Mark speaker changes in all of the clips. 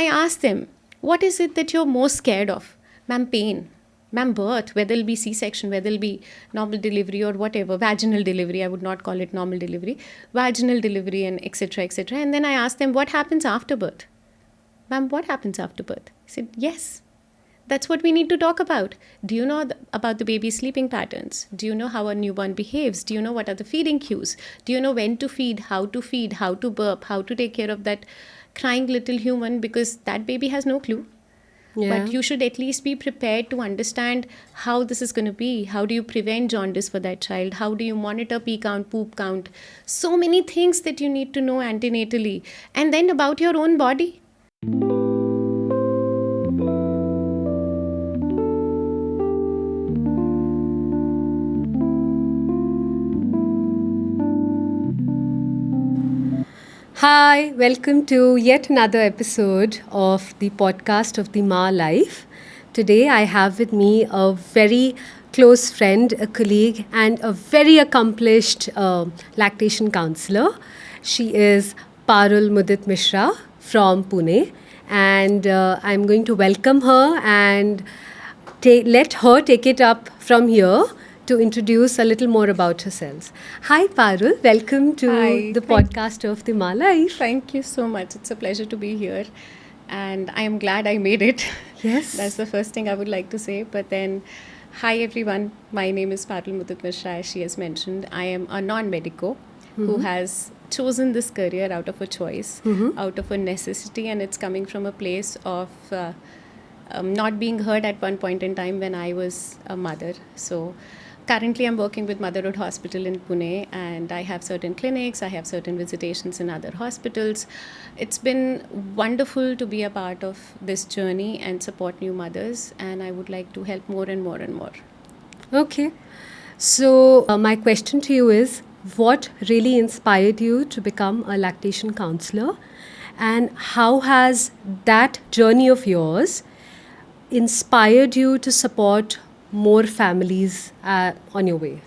Speaker 1: I asked them, what is it that you're most scared of? Ma'am, pain. Ma'am, birth, whether it'll be C-section, whether it'll be normal delivery or whatever, vaginal delivery, I would not call it normal delivery, vaginal delivery and etc., etc. And then I asked them, what happens after birth? Ma'am, what happens after birth? I said, yes. That's what we need to talk about. Do you know about the baby's sleeping patterns? Do you know how a newborn behaves? Do you know what are the feeding cues? Do you know when to feed, how to burp, how to take care of that crying little human? Because that baby has no clue.
Speaker 2: Yeah.
Speaker 1: But you should at least be prepared to understand how this is going to be. How do you prevent jaundice for that child? How do you monitor pee count, poop count? So many things that you need to know antenatally. And then about your own body.
Speaker 2: Hi, welcome to yet another episode of the podcast of the Ma Life. Today I have with me a very close friend, a colleague, and a very accomplished lactation counselor. She is Parul Mudit Mishra from Pune, and I'm going to welcome her and let her take it up from here to introduce a little more about herself. Hi, Parul. Welcome to
Speaker 1: Hi,
Speaker 2: the podcast of the Ma Life.
Speaker 1: Thank you so much. It's a pleasure to be here. And I am glad I made it.
Speaker 2: Yes.
Speaker 1: That's the first thing I would like to say. But then, hi everyone. My name is Parul Mudit Mishra, as she has mentioned. I am a non-medico who has chosen this career out of a choice, out of a necessity, and it's coming from a place of not being heard at one point in time when I was a mother. So currently I'm working with Motherhood Hospital in Pune, and I have certain clinics, I have certain visitations in other hospitals. It's been wonderful to be a part of this journey and support new mothers, and I would like to help more and more and more.
Speaker 2: Okay. So, my question to you is, what really inspired you to become a lactation counselor? And how has that journey of yours inspired you to support more families on your way?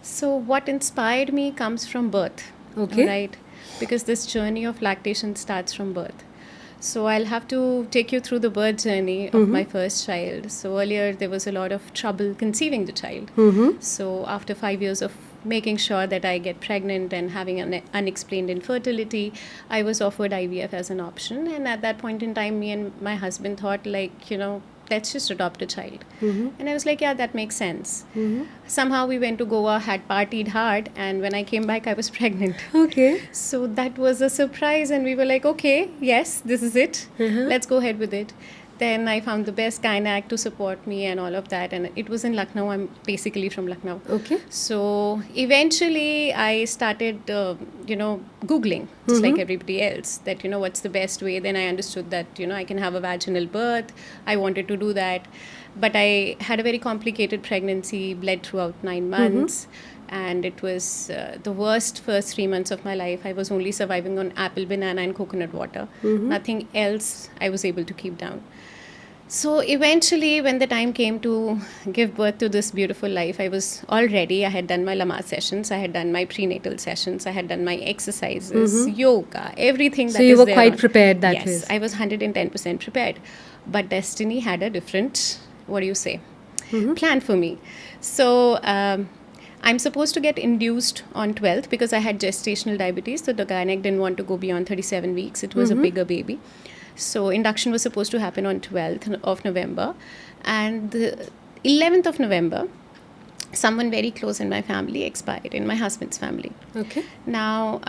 Speaker 1: So what inspired me comes from birth.
Speaker 2: Okay.
Speaker 1: Right? Because this journey of lactation starts from birth. So I'll have to take you through the birth journey of my first child. So earlier there was a lot of trouble conceiving the child. So after 5 years of making sure that I get pregnant and having an unexplained infertility, I was offered IVF as an option. And at that point in time, me and my husband thought, like, let's just adopt a child. And I was like, yeah, that makes sense. Somehow we went to Goa, had partied hard, and when I came back, I was pregnant.
Speaker 2: Okay.
Speaker 1: So that was a surprise, and we were like, okay, yes, this is it. Let's go ahead with it. Then I found the best gynac to support me and all of that, and it was in Lucknow. I'm basically from Lucknow.
Speaker 2: Okay.
Speaker 1: So eventually I started, Googling, just like everybody else, that, what's the best way. Then I understood that, I can have a vaginal birth. I wanted to do that. But I had a very complicated pregnancy, bled throughout 9 months. And it was the worst first 3 months of my life. I was only surviving on apple, banana, and coconut water. Nothing else I was able to keep down. So eventually, when the time came to give birth to this beautiful life, I was all ready. I had done my Lama sessions, I had done my prenatal sessions, I had done my exercises, yoga, everything.
Speaker 2: So you were quite prepared that way.
Speaker 1: Yes, I was 110% prepared. But destiny had a different, plan for me. So I'm supposed to get induced on 12th because I had gestational diabetes. So the gynaec didn't want to go beyond 37 weeks. It was a bigger baby. So induction was supposed to happen on 12th of November. And the 11th of November, someone very close in my family expired, in my husband's family.
Speaker 2: Okay.
Speaker 1: Now,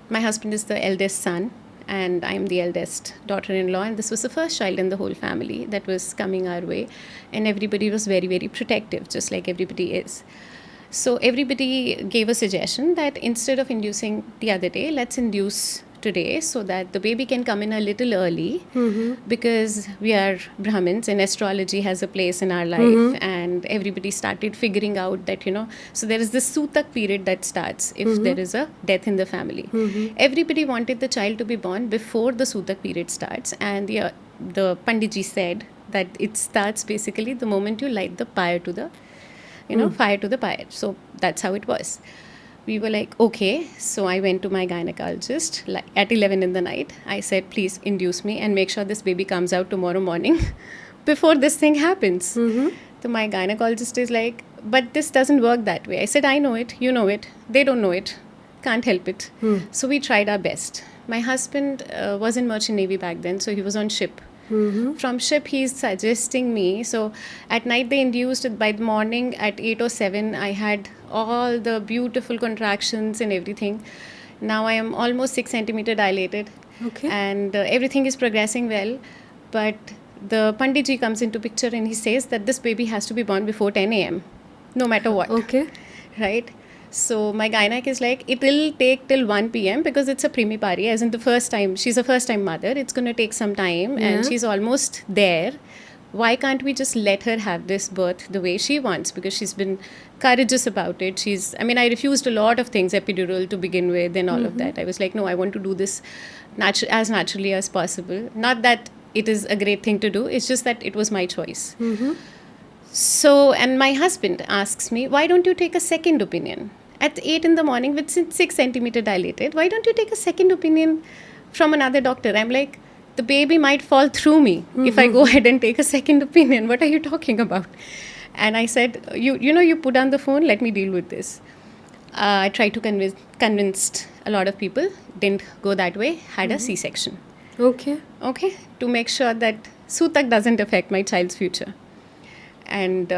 Speaker 1: my husband is the eldest son, and I'm the eldest daughter-in-law. And this was the first child in the whole family that was coming our way. And everybody was very, very protective, just like everybody is. So everybody gave a suggestion that instead of inducing the other day, let's induce today so that the baby can come in a little early, because we are Brahmins and astrology has a place in our life, and everybody started figuring out that, so there is this Sutak period that starts if there is a death in the family. Everybody wanted the child to be born before the Sutak period starts, and the Panditji said that it starts basically the moment you light the pyre to the fire to the pyre. So that's how it was. We were like, okay. So I went to my gynecologist like at 11 in the night. I said, please induce me and make sure this baby comes out tomorrow morning before this thing happens. So my gynecologist is like, but this doesn't work that way. I said, I know it, you know it, they don't know it, can't help it. So we tried our best. My husband was in Merchant Navy back then, so he was on ship. From ship, he's suggesting me. So at night they induced it. By the morning at 8 or 7, I had all the beautiful contractions and everything. Now I am almost 6 centimeter dilated.
Speaker 2: Okay.
Speaker 1: And everything is progressing well. But the Panditji comes into picture and he says that this baby has to be born before 10 a.m. no matter what.
Speaker 2: Okay.
Speaker 1: Right? So my gynac is like, it will take till 1 p.m. because it's a primipari, as in the first time, she's a first time mother. It's going to take some time and she's almost there. Why can't we just let her have this birth the way she wants? Because she's been courageous about it. I refused a lot of things, epidural to begin with and all of that. I was like, no, I want to do this as naturally as possible. Not that it is a great thing to do. It's just that it was my choice. So, and my husband asks me, why don't you take a second opinion? At 8 in the morning with 6 centimeter dilated, why don't you take a second opinion from another doctor? I'm like, the baby might fall through me if I go ahead and take a second opinion. What are you talking about? And I said, you put down the phone, let me deal with this. I tried to convince a lot of people, didn't go that way, had a C-section.
Speaker 2: Okay.
Speaker 1: Okay, to make sure that Sutak doesn't affect my child's future. And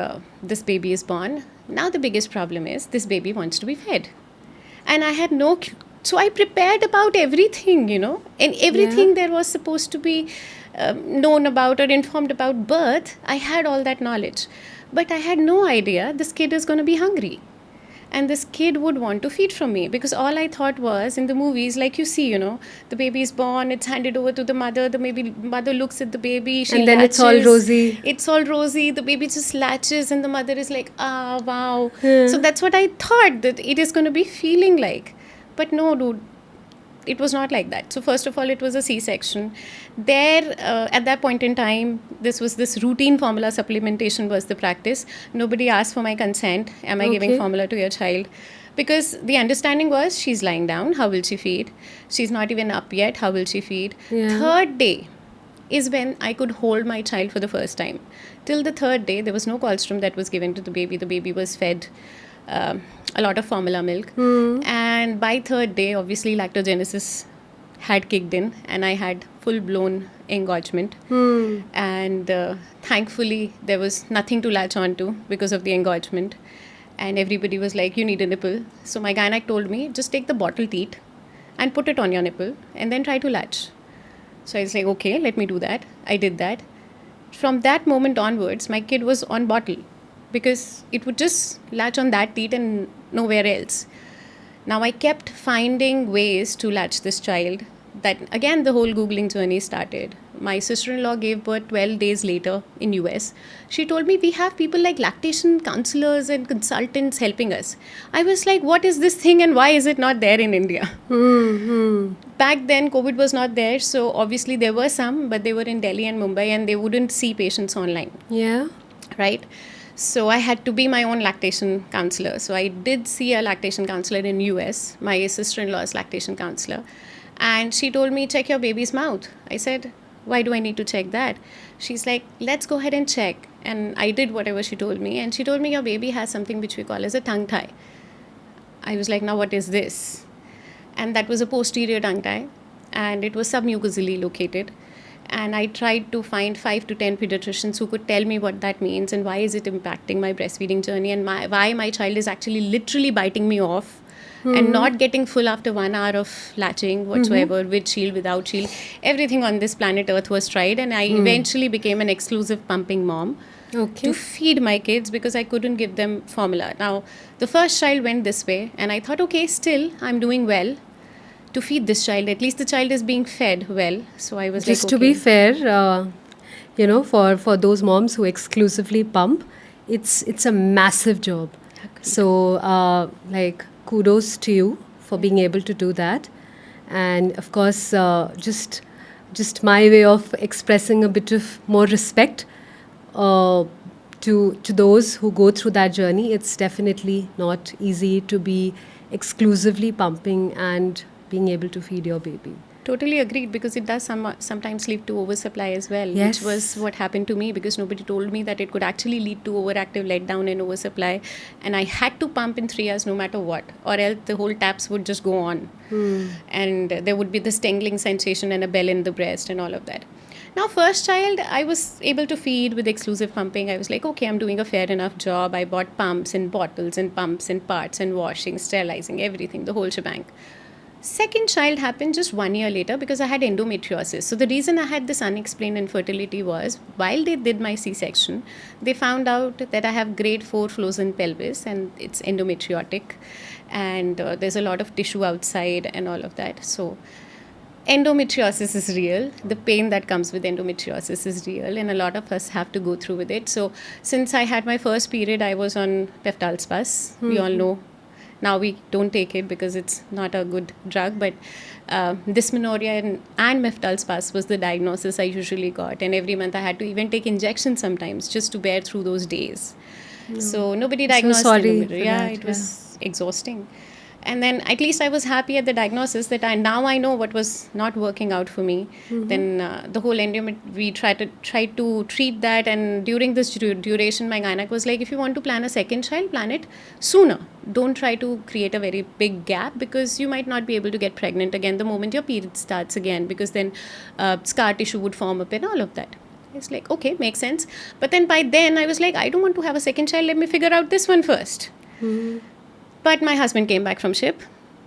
Speaker 1: this baby is born. Now the biggest problem is this baby wants to be fed. And I had no clue. So I prepared about everything, and everything there was supposed to be known about or informed about birth. I had all that knowledge. But I had no idea this kid is going to be hungry. And this kid would want to feed from me, because all I thought was in the movies, like you see, the baby is born, it's handed over to the mother, mother looks at the baby, she
Speaker 2: And then
Speaker 1: latches,
Speaker 2: it's all rosy.
Speaker 1: It's all rosy, the baby just latches and the mother is like, wow. So that's what I thought that it is going to be feeling like. But no, dude, it was not like that. So first of all, it was a C-section. There, at that point in time, this routine formula supplementation was the practice. Nobody asked for my consent. Am I giving formula to your child? Because the understanding was, she's lying down, how will she feed? She's not even up yet, how will she feed? Third day is when I could hold my child for the first time. Till the third day, there was no colostrum that was given to the baby. The baby was fed a lot of formula milk. And by third day, obviously, lactogenesis had kicked in and I had full-blown engorgement. And thankfully, there was nothing to latch on to because of the engorgement. And everybody was like, you need a nipple. So my gynac told me, just take the bottle teat and put it on your nipple and then try to latch. So I was like, okay, let me do that. I did that. From that moment onwards, my kid was on bottle, because it would just latch on that teat and nowhere else. Now I kept finding ways to latch this child. That again, the whole Googling journey started. My sister-in-law gave birth 12 days later in US. She told me, we have people like lactation counselors and consultants helping us. I was like, what is this thing and why is it not there in India? Back then, COVID was not there. So obviously there were some, but they were in Delhi and Mumbai and they wouldn't see patients online.
Speaker 2: Yeah.
Speaker 1: Right? So I had to be my own lactation counselor. So I did see a lactation counselor in US. My sister-in-law is lactation counselor. And she told me, check your baby's mouth. I said, why do I need to check that? She's like, let's go ahead and check. And I did whatever she told me. And she told me, your baby has something which we call as a tongue tie. I was like, now what is this? And that was a posterior tongue tie. And it was submucosally located. And I tried to find 5 to 10 pediatricians who could tell me what that means and why is it impacting my breastfeeding journey and why my child is actually literally biting me off and not getting full after 1 hour of latching whatsoever, with shield, without shield. Everything on this planet Earth was tried, and I eventually became an exclusive pumping mom to feed my kids because I couldn't give them formula. Now, the first child went this way, and I thought, okay, still, I'm doing well to feed this child. At least the child is being fed well. So I was
Speaker 2: Just
Speaker 1: like,
Speaker 2: to
Speaker 1: okay.
Speaker 2: be fair, for those moms who exclusively pump, it's a massive job. So, kudos to you for being able to do that. And of course, just my way of expressing a bit of more respect to those who go through that journey. It's definitely not easy to be exclusively pumping and being able to feed your baby.
Speaker 1: Totally agreed, because it does sometimes lead to oversupply as well,
Speaker 2: Yes.
Speaker 1: which was what happened to me, because nobody told me that it could actually lead to overactive letdown and oversupply, and I had to pump in 3 hours no matter what, or else the whole taps would just go on, and there would be this tingling sensation and a bell in the breast and all of that. Now, first child, I was able to feed with exclusive pumping. I was like, okay, I'm doing a fair enough job. I bought pumps and bottles and pumps and parts and washing, sterilizing, everything, the whole shebang. Second child happened just 1 year later because I had endometriosis. So the reason I had this unexplained infertility was, while they did my C-section, they found out that I have grade 4 frozen pelvis and it's endometriotic, and there's a lot of tissue outside and all of that. So endometriosis is real. The pain that comes with endometriosis is real, and a lot of us have to go through with it. So since I had my first period, I was on Peftalspas. We all know. Now we don't take it because it's not a good drug, but dysmenorrhea and Meftalspas was the diagnosis I usually got, and every month I had to even take injections sometimes just to bear through those days. So nobody diagnosed
Speaker 2: sorry
Speaker 1: endometriosis.
Speaker 2: for
Speaker 1: Yeah,
Speaker 2: that,
Speaker 1: it was exhausting. And then at least I was happy at the diagnosis that now I know what was not working out for me. Then the whole we tried to treat that, and during this duration, my gynec was like, if you want to plan a second child, plan it sooner. Don't try to create a very big gap, because you might not be able to get pregnant again the moment your period starts again, because then scar tissue would form up and all of that. It's like, okay, makes sense. But then by then I was like, I don't want to have a second child. Let me figure out this one first. But my husband came back from ship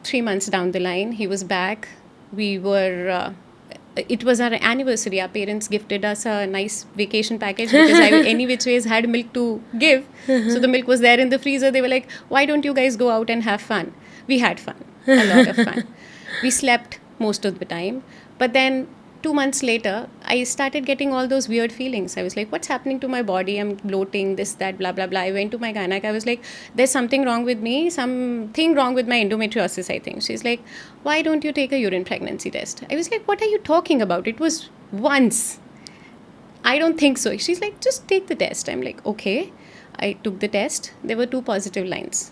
Speaker 1: 3 months down the line. He was back. We were, it was our anniversary. Our parents gifted us a nice vacation package because I, any which ways, had milk to give. So the milk was there in the freezer. They were like, why don't you guys go out and have fun? We had fun, a lot of fun. We slept most of the time. But then 2 months later, I started getting all those weird feelings. I was like, what's happening to my body? I'm bloating, this, that, blah, blah, blah. I went to my gynec. I was like, there's something wrong with me, something wrong with my endometriosis, I think. She's like, why don't you take a urine pregnancy test? I was like, what are you talking about? It was once. I don't think so. She's like, just take the test. I'm like, okay. I took the test. There were 2 positive lines.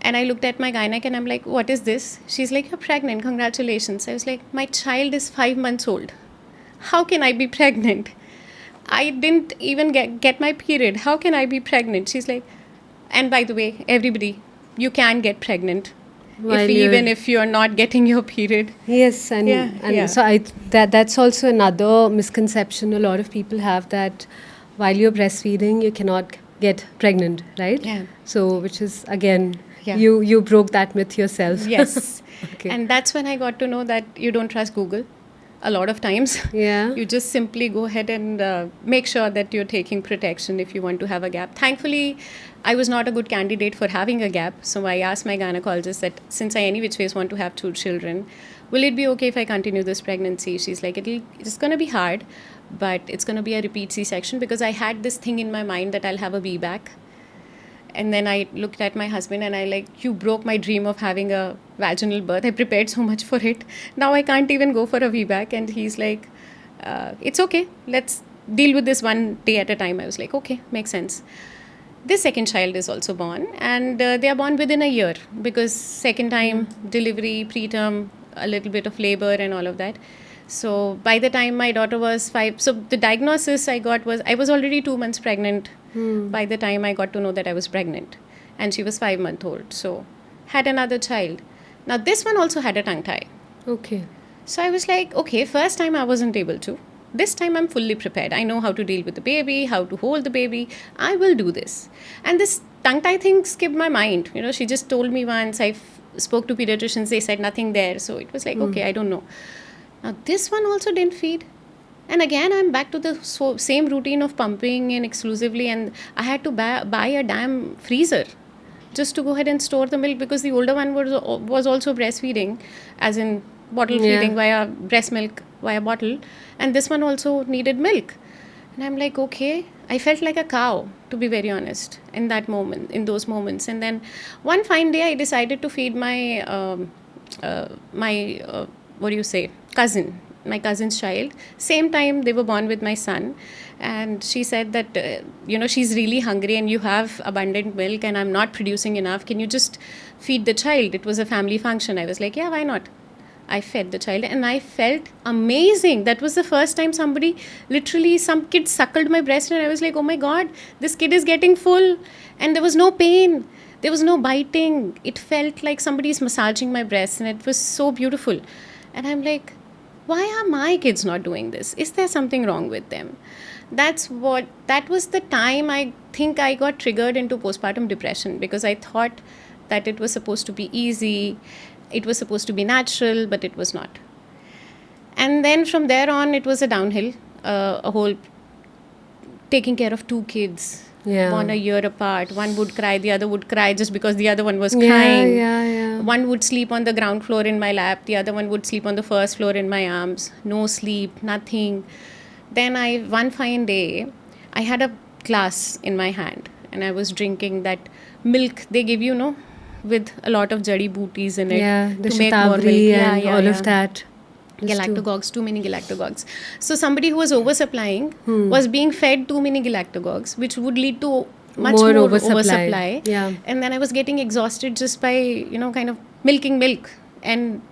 Speaker 1: And I looked at my gynec and I'm like, what is this? She's like, you're pregnant. Congratulations. I was like, my child is 5 months old. How can I be pregnant? I didn't even get my period. How can I be pregnant? She's like, and by the way, everybody, you can get pregnant. Even if you're not getting your period.
Speaker 2: Yes, and so that's also another misconception a lot of people have, that while you're breastfeeding, you cannot get pregnant, right?
Speaker 1: Yeah.
Speaker 2: So, which is, again,
Speaker 1: Yeah.
Speaker 2: you broke that myth yourself.
Speaker 1: Yes.
Speaker 2: Okay.
Speaker 1: And that's when I got to know that you don't trust Google a lot of times.
Speaker 2: Yeah.
Speaker 1: You just simply go ahead and make sure that you're taking protection if you want to have a gap. Thankfully, I was not a good candidate for having a gap. So I asked my gynecologist that since I any which ways want to have 2 children, will it be okay if I continue this pregnancy? She's like, it's going to be hard, but it's going to be a repeat C-section, because I had this thing in my mind that I'll have a VBAC. And then I looked at my husband and I like, you broke my dream of having a vaginal birth. I prepared so much for it. Now I can't even go for a VBAC. And he's like, it's okay. Let's deal with this one day at a time. I was like, okay, makes sense. This second child is also born, and they are born within a year, because second time delivery, preterm, a little bit of labor and all of that. So by the time my daughter was 5, so the diagnosis I got was, I was already 2 months pregnant by the time I got to know that I was pregnant, and she was 5 months old. So had another child. Now this one also had a tongue tie.
Speaker 2: Okay.
Speaker 1: So I was like, okay, first time I wasn't able to. This time I'm fully prepared. I know how to deal with the baby, how to hold the baby. I will do this. And this tongue tie thing skipped my mind. You know, she just told me once. I spoke to pediatricians. They said nothing there. So it was like, okay, I don't know. Now this one also didn't feed. And again, I'm back to the same routine of pumping and exclusively. And I had to buy a damn freezer just to go ahead and store the milk, because the older one was also breastfeeding, as in bottle feeding via breast milk via bottle, and this one also needed milk. And I'm like, okay, I felt like a cow, to be very honest, in those moments. And then one fine day I decided to feed my cousin. my cousin's child. Same time they were born with my son. And she said that, she's really hungry and you have abundant milk and I'm not producing enough. Can you just feed the child? It was a family function. I was like, yeah, why not? I fed the child and I felt amazing. That was the first time some kid suckled my breast and I was like, oh my God, this kid is getting full. And there was no pain. There was no biting. It felt like somebody is massaging my breast and it was so beautiful. And I'm like, why are my kids not doing this? Is there something wrong with them? That was the time I think I got triggered into postpartum depression, because I thought that it was supposed to be easy, it was supposed to be natural, but it was not. And then from there on, it was a downhill, a whole taking care of two kids, born a year apart. One would cry, the other would cry just because the other one was crying. One would sleep on the ground floor in my lap, the other one would sleep on the first floor in my arms. No sleep, nothing. Then one fine day, I had a glass in my hand and I was drinking that milk they give you, with a lot of jadi booties in it
Speaker 2: the
Speaker 1: to make more milk.
Speaker 2: and all of that.
Speaker 1: Galactagogues, too many galactagogues. So somebody who was oversupplying was being fed too many galactagogues, which would lead to much more oversupply.
Speaker 2: Yeah.
Speaker 1: And then I was getting exhausted just by, kind of milking milk and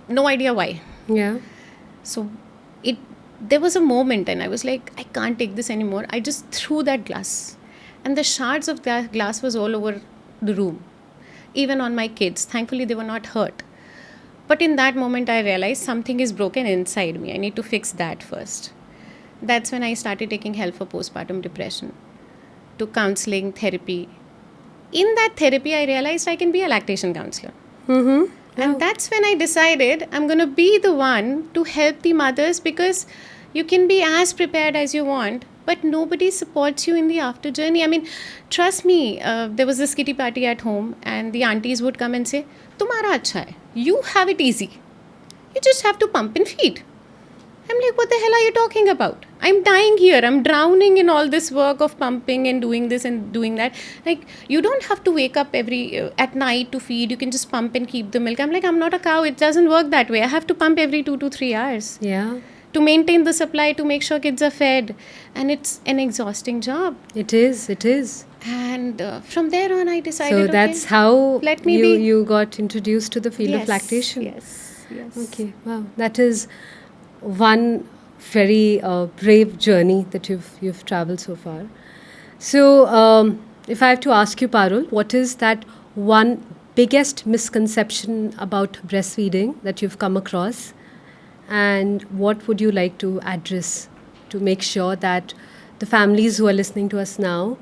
Speaker 1: no idea why.
Speaker 2: Yeah.
Speaker 1: So there was a moment and I was like, I can't take this anymore. I just threw that glass and the shards of that glass was all over the room, even on my kids. Thankfully, they were not hurt. But in that moment, I realized something is broken inside me. I need to fix that first. That's when I started taking help for postpartum depression, to counseling, therapy. In that therapy, I realized I can be a lactation counselor.
Speaker 2: Mm-hmm.
Speaker 1: And that's when I decided I'm going to be the one to help the mothers, because you can be as prepared as you want, but nobody supports you in the after journey. I mean, trust me, there was this kitty party at home and the aunties would come and say, Tumhara acha hai. You have it easy. You just have to pump and feed. I'm like, what the hell are you talking about? I'm dying here. I'm drowning in all this work of pumping and doing this and doing that. Like, you don't have to wake up at night to feed. You can just pump and keep the milk. I'm like, I'm not a cow. It doesn't work that way. I have to pump every 2 to 3 hours.
Speaker 2: Yeah.
Speaker 1: To maintain the supply, to make sure kids are fed. And it's an exhausting job.
Speaker 2: It is.
Speaker 1: And from there on, I decided,
Speaker 2: so that's how you got introduced to the field of lactation.
Speaker 1: Yes.
Speaker 2: Okay, wow. That is one very brave journey that you've traveled so far. So if I have to ask you, Parul, what is that one biggest misconception about breastfeeding that you've come across, and what would you like to address to make sure that the families who are listening to us now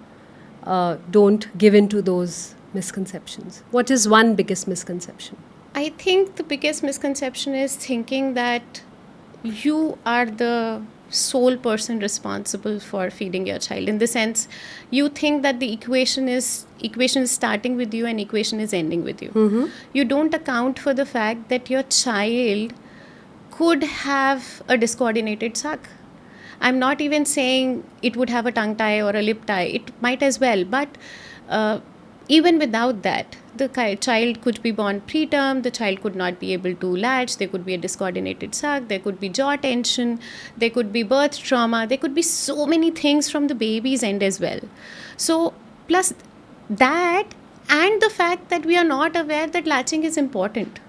Speaker 2: don't give in to those misconceptions? What is one biggest misconception?
Speaker 1: I think the biggest misconception is thinking that you are the sole person responsible for feeding your child. In the sense, you think that the equation is starting with you and equation is ending with you.
Speaker 2: Mm-hmm.
Speaker 1: You don't account for the fact that your child could have a discoordinated suck. I'm not even saying it would have a tongue tie or a lip tie. It might as well. But even without that, the child could be born preterm. The child could not be able to latch. There could be a discoordinated suck. There could be jaw tension. There could be birth trauma. There could be so many things from the baby's end as well. So plus that, and the fact that we are not aware that latching is important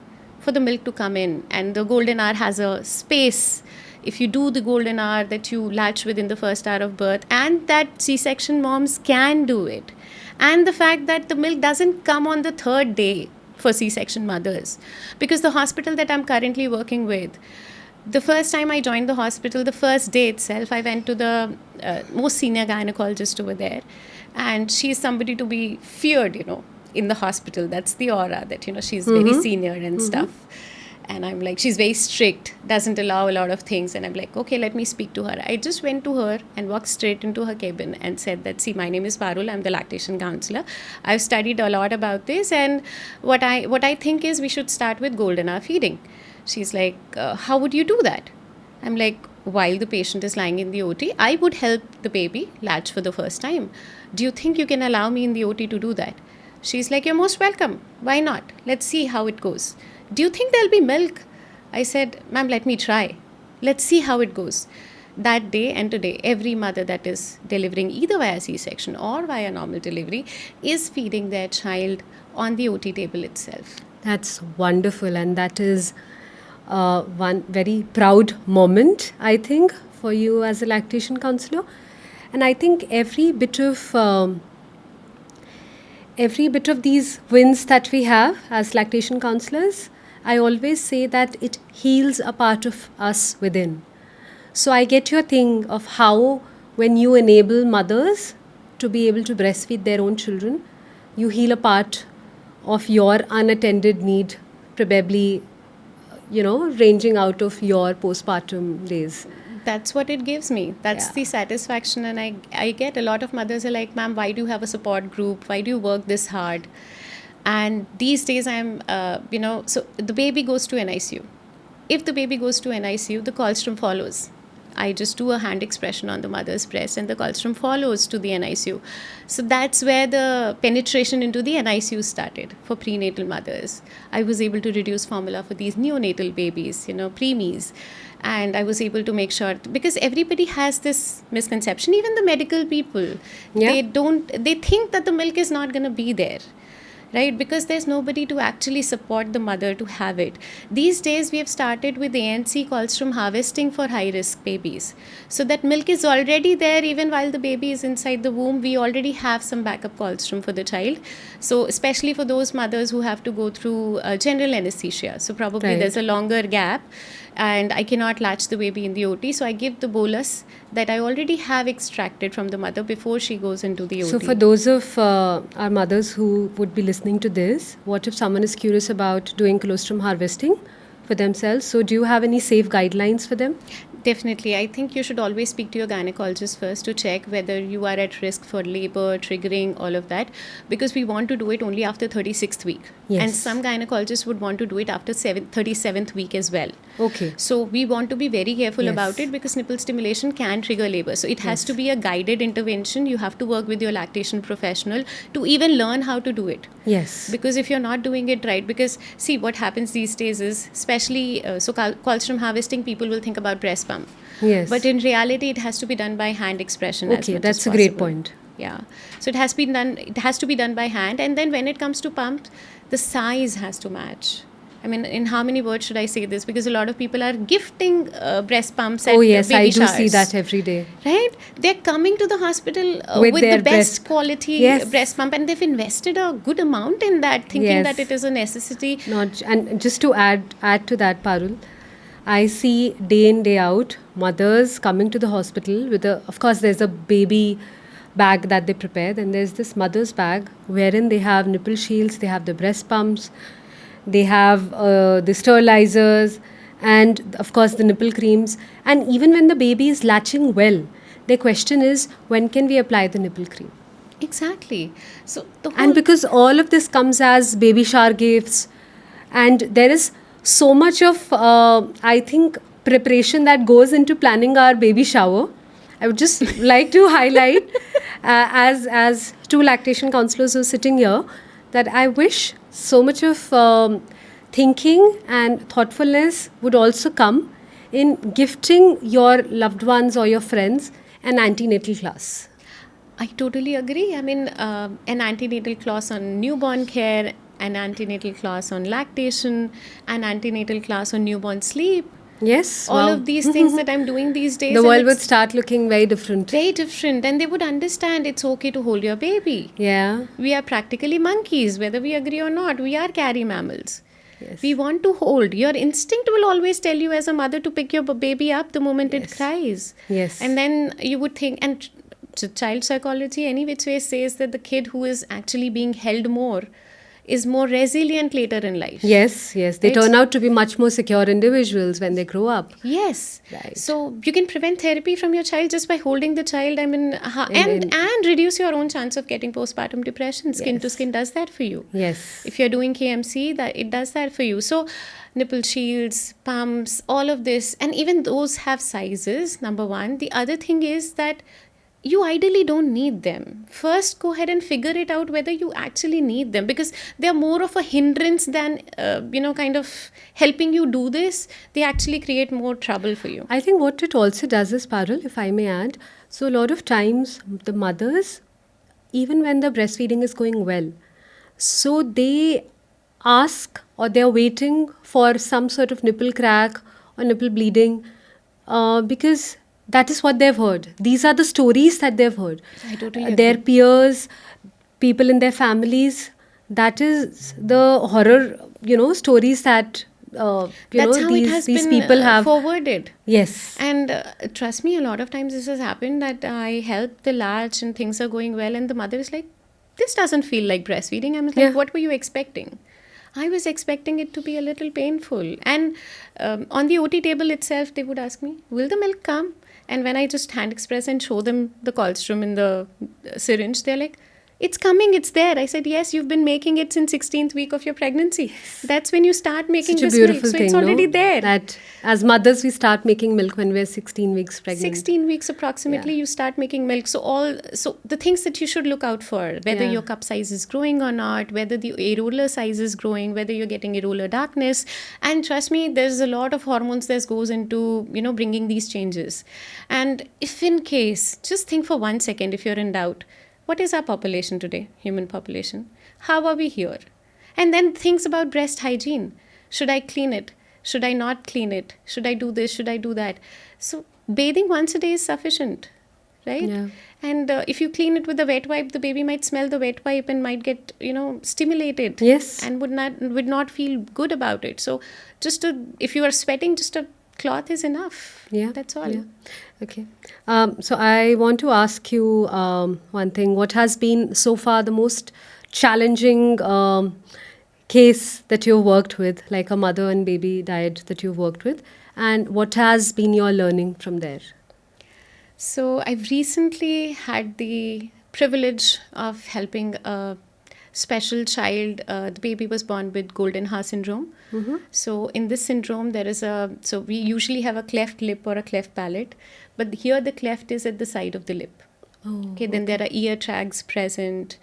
Speaker 1: for the milk to come in, and the golden hour has a space. If you do the golden hour, that you latch within the first hour of birth, and that C-section moms can do it, and the fact that the milk doesn't come on the third day for C-section mothers, because the hospital that I'm currently working with, the first time I joined the hospital, the first day itself, I went to the most senior gynecologist over there, and she's somebody to be feared, in the hospital. That's the aura that, she's very senior and stuff. And I'm like, she's very strict, doesn't allow a lot of things. And I'm like, okay, let me speak to her. I just went to her and walked straight into her cabin and said that, see, my name is Parul. I'm the lactation counselor. I've studied a lot about this. And what I think is we should start with golden hour feeding. She's like, how would you do that? I'm like, while the patient is lying in the OT, I would help the baby latch for the first time. Do you think you can allow me in the OT to do that? She's like, you're most welcome. Why not? Let's see how it goes. Do you think there'll be milk? I said, ma'am, let me try. Let's see how it goes. That day and today, every mother that is delivering either via C-section or via normal delivery is feeding their child on the OT table itself.
Speaker 2: That's wonderful, and that is one very proud moment, I think, for you as a lactation counselor. And I think every bit of these wins that we have as lactation counselors, I always say that it heals a part of us within. So I get your thing of how when you enable mothers to be able to breastfeed their own children, you heal a part of your unattended need, probably, ranging out of your postpartum days.
Speaker 1: That's what it gives me. That's
Speaker 2: Yeah.
Speaker 1: the satisfaction. And I get a lot of mothers are like, ma'am, why do you have a support group? Why do you work this hard? And these days so the baby goes to NICU. If the baby goes to NICU, the colostrum follows. I just do a hand expression on the mother's breast and the colostrum follows to the NICU. So that's where the penetration into the NICU started for prenatal mothers. I was able to reduce formula for these neonatal babies, preemies. And I was able to make sure, because everybody has this misconception, even the medical people,
Speaker 2: Yeah.
Speaker 1: they think that the milk is not going to be there. Right, because there's nobody to actually support the mother to have it. These days we have started with ANC colostrum harvesting for high risk babies, so that milk is already there even while the baby is inside the womb. We already have some backup colostrum for the child, so especially for those mothers who have to go through general anesthesia, so probably
Speaker 2: Right.
Speaker 1: there's a longer gap and I cannot latch the baby in the OT, so I give the bolus that I already have extracted from the mother before she goes into the OT.
Speaker 2: So, for those of our mothers who would be listening to this, what if someone is curious about doing colostrum harvesting for themselves? So, do you have any safe guidelines for them?
Speaker 1: Definitely. I think you should always speak to your gynecologist first to check whether you are at risk for labor, triggering, all of that, because we want to do it only after 36th week.
Speaker 2: Yes.
Speaker 1: And some gynecologists would want to do it after 37th week as well.
Speaker 2: Okay.
Speaker 1: So we want to be very careful
Speaker 2: Yes.
Speaker 1: about it, because nipple stimulation can trigger labor. So it has
Speaker 2: Yes.
Speaker 1: to be a guided intervention. You have to work with your lactation professional to even learn how to do it.
Speaker 2: Yes.
Speaker 1: Because if you're not doing it right, because see what happens these days is, especially colostrum harvesting, people will think about breast pump.
Speaker 2: Yes.
Speaker 1: But in reality, it has to be done by hand expression. As
Speaker 2: Okay,
Speaker 1: much
Speaker 2: that's
Speaker 1: as
Speaker 2: a great
Speaker 1: possible.
Speaker 2: point.
Speaker 1: Yeah. So it has been done. It has to be done by hand, and then when it comes to pump, the size has to match. I mean, in how many words should I say this? Because a lot of people are gifting breast pumps at
Speaker 2: Oh, yes,
Speaker 1: baby
Speaker 2: I do
Speaker 1: showers.
Speaker 2: see that every day.
Speaker 1: Right? They're coming to the hospital
Speaker 2: With
Speaker 1: with
Speaker 2: their
Speaker 1: the best
Speaker 2: breast-
Speaker 1: quality
Speaker 2: Yes.
Speaker 1: breast pump, and they've invested a good amount in that, thinking
Speaker 2: Yes.
Speaker 1: that it is a necessity.
Speaker 2: And just to add to that, Parul, I see day in, day out mothers coming to the hospital with of course, there's a baby bag that they prepare, then there's this mother's bag wherein they have nipple shields, they have the breast pumps, they have the sterilizers, and of course the nipple creams. And even when the baby is latching well, their question is, when can we apply the nipple cream?
Speaker 1: Exactly. So the whole
Speaker 2: And because all of this comes as baby shower gifts, and there is so much of, I think, preparation that goes into planning our baby shower. I would just like to highlight, as two lactation counselors who are sitting here, that I wish so much of thinking and thoughtfulness would also come in gifting your loved ones or your friends an antenatal class.
Speaker 1: I totally agree. I mean, an antenatal class on newborn care, an antenatal class on lactation, an antenatal class on newborn sleep.
Speaker 2: Yes,
Speaker 1: All
Speaker 2: wow.
Speaker 1: of these things that I'm doing these days.
Speaker 2: The
Speaker 1: and
Speaker 2: world would
Speaker 1: it's
Speaker 2: start looking very different.
Speaker 1: very different, and they would understand it's okay to hold your baby.
Speaker 2: Yeah.
Speaker 1: We are practically monkeys, whether we agree or not. We are carry mammals.
Speaker 2: Yes.
Speaker 1: We want to hold. Your instinct will always tell you as a mother to pick your baby up the moment it
Speaker 2: Yes.
Speaker 1: cries.
Speaker 2: Yes.
Speaker 1: And then you would think, and child psychology, any which way, says that the kid who is actually being held more is more resilient later in life.
Speaker 2: Yes, yes. They
Speaker 1: Right.
Speaker 2: turn out to be much more secure individuals when they grow up.
Speaker 1: Yes.
Speaker 2: Right.
Speaker 1: So you can prevent therapy from your child just by holding the child. I mean,
Speaker 2: And
Speaker 1: and reduce your own chance of getting postpartum depression. Skin to
Speaker 2: Yes.
Speaker 1: skin does that for you.
Speaker 2: Yes.
Speaker 1: If you're doing KMC, that it does that for you. So nipple shields, pumps, all of this, and even those have sizes. Number one. The other thing is that you ideally don't need them. First, go ahead and figure it out whether you actually need them, because they're more of a hindrance than, kind of helping you do this. They actually create more trouble for you.
Speaker 2: I think what it also does is, Parul, if I may add, so a lot of times the mothers, even when the breastfeeding is going well, so they ask or they're waiting for some sort of nipple crack or nipple bleeding because that is what they've heard. These are the stories that they've heard.
Speaker 1: I totally
Speaker 2: Their
Speaker 1: agree.
Speaker 2: peers, people in their families, that is the horror, stories that,
Speaker 1: That's how it has
Speaker 2: these
Speaker 1: been
Speaker 2: people have.
Speaker 1: forwarded.
Speaker 2: Yes.
Speaker 1: And trust me, a lot of times this has happened that I help the latch and things are going well, and the mother is like, this doesn't feel like breastfeeding. I'm like,
Speaker 2: Yeah.
Speaker 1: what were you expecting? I was expecting it to be a little painful. And on the OT table itself, they would ask me, will the milk come? And when I just hand express and show them the colostrum in the syringe, they're like, it's coming, it's there. I said, yes, you've been making it since 16th week of your pregnancy. That's when you start making
Speaker 2: Such a
Speaker 1: this milk.
Speaker 2: beautiful
Speaker 1: So
Speaker 2: thing,
Speaker 1: it's already
Speaker 2: no?
Speaker 1: there.
Speaker 2: That as mothers, we start making milk when we're 16 weeks pregnant.
Speaker 1: 16 weeks approximately,
Speaker 2: Yeah.
Speaker 1: you start making milk. So the things that you should look out for, whether
Speaker 2: Yeah.
Speaker 1: your cup size is growing or not, whether the areolar size is growing, whether you're getting areolar darkness. And trust me, there's a lot of hormones that goes into, bringing these changes. And if in case, just think for 1 second, if you're in doubt, what is our population today, human population? How are we here? And then things about breast hygiene. Should I clean it? Should I not clean it? Should I do this? Should I do that? So bathing once a day is sufficient, right?
Speaker 2: Yeah.
Speaker 1: And if you clean it with a wet wipe, the baby might smell the wet wipe and might get, stimulated.
Speaker 2: Yes.
Speaker 1: And would not feel good about it. So if you are sweating, just a cloth is enough.
Speaker 2: Yeah.
Speaker 1: That's all.
Speaker 2: Yeah. Okay. So I want to ask you one thing. What has been so far the most challenging case that you've worked with, like a mother and baby diet that you've worked with, and what has been your learning from there?
Speaker 1: So I've recently had the privilege of helping a special child. The baby was born with golden hair syndrome. So in this syndrome, so we usually have a cleft lip or a cleft palate, but here the cleft is at the side of the lip.
Speaker 2: Oh,
Speaker 1: Okay, then there are ear tracts present,